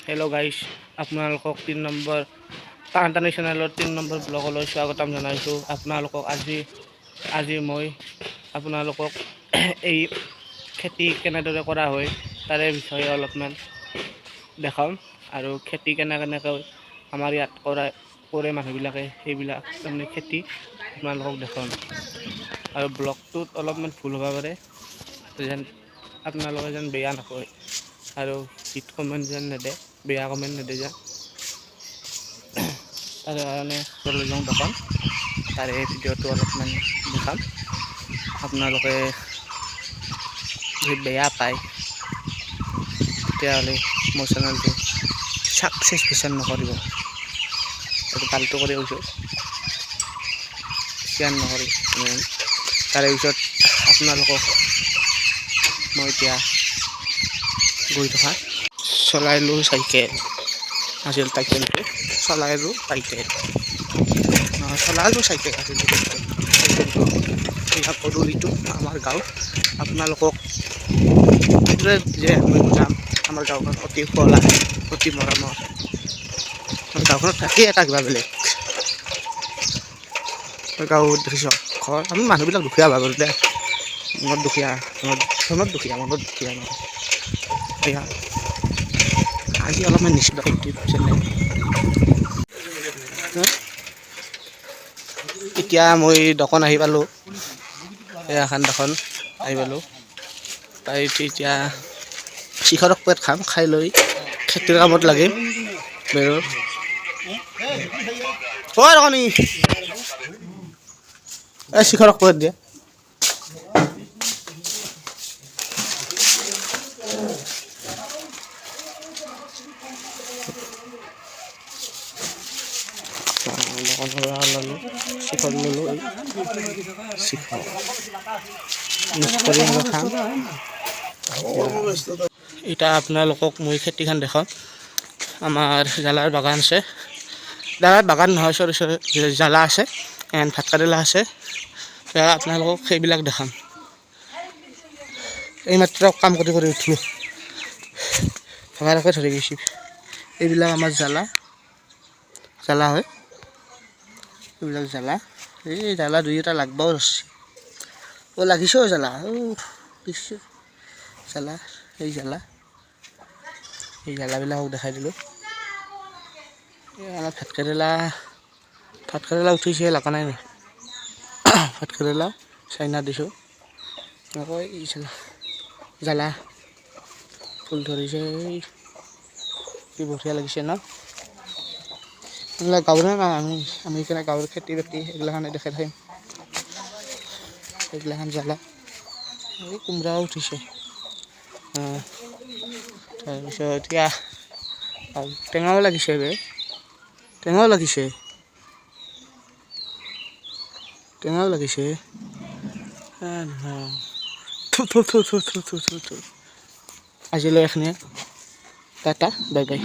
Hello' গাইছ, আপোনালোকক 3 number টাৰ্ণটানি চেনেলৰ 3 নম্বৰ ব্লগলৈ স্বাগতম জনাইছোঁ। আপোনালোকক আজি মই আপোনালোকক এই খেতি কেনেদৰে কৰা হয় তাৰে বিষয়ে অলপমান দেখাম আৰু খেতি কেনেকৈ আমাৰ ইয়াত কৰে মানুহবিলাকে সেইবিলাক তাৰমানে খেতি আপোনালোকক দেখাম। আৰু ব্লগটোত অলপমান ভুল হ'ব পাৰে, যেন আপোনালোকে যেন বেয়া নাপায় আৰু হিট কমেণ্ট যেন নেদে, বেয়া কমেণ্ট নেদে যেন। তাৰ কাৰণে লৈ যাওঁ দোকান, তাৰে ভিডিঅ'টো অলপমান দেখাম। আপোনালোকে যদি বেয়া পায় তেতিয়াহ'লে মোৰ চেনেলটো ছাবস্ক্ৰাইব নকৰিব। এইটো ফাল্টু কৰি কৈছোঁ, শ্বেয়াৰ নকৰি। তাৰে পিছত আপোনালোকক মই এতিয়া গৈ থকা চলাইলোঁ চাইকেল আছিল, চাইকেলটো চলাইলোঁ চাইকেল আছিল। এই পদূলিটো আমাৰ গাঁৱত আপোনালোকক যে মই যাম। আমাৰ গাঁওখন অতি শুৱলা, অতি মৰমৰ। গাঁওখনত থাকেই এটা কিবা বেলেগ। গাঁৱত দেখিছ ঘৰ, আমি মানুহবিলাক দুখীয়া ভাগতে মনত দুখীয়া নহয়। সেয়া আজি অলপমান নিচিনা ইউটিউব চেনেল। এতিয়া মই দোকান আহি পালোঁ, এখন দোকান আহি পালোঁ। তাই এতিয়া শিখৰক পেট খাম, খাই লৈ খেতিৰ কামত লাগিম। বেৰৰ শিখৰক পেট দিয়ে। শিখৰ ল'লোঁ, শিখৰ মিক্স কৰি খাম। এতিয়া আপোনালোকক মই খেতিখন দেখাম। আমাৰ জালাৰ বাগান আছে, জালাৰ বাগান নহয়, চৰি জালা আছে, ভাত কেৰেলা আছে। আপোনালোকক সেইবিলাক দেখাম। এইমাত্ৰ কাম কৰি উঠিলোঁ, ভগাৰকে ধৰি গৈছোঁ। এইবিলাক আমাৰ জালা হয়, এইবিলাক জালা। এই জালা দুই এটা লাগবাও ধৰিছে, লাগিছেও জালা, জালা। এই জালাবিলাকক দেখাই দিলোঁ। এই আমাৰ ভাত কেৰেলা উঠিছে, লগা নাই নি ভাত কেৰেলা চাইনা দিছোঁ। আকৌ এই জালা ফুল ধৰিছে, কি বঢ়িয়া লাগিছে ন। এইবিলাক গাঁৱৰে কাম, আমি সেইকাৰণে গাঁৱৰ খেতি বাতি এইগিলাখানে দেখাই থাকিম। এইগিলাখান জালা, এই কোমৰাও উঠিছে। তাৰপিছত এতিয়া টেঙাও লাগিছে, টেঙাও লাগিছে। আজিলৈ এইখিনিয়ে, টাটা বাই বাই।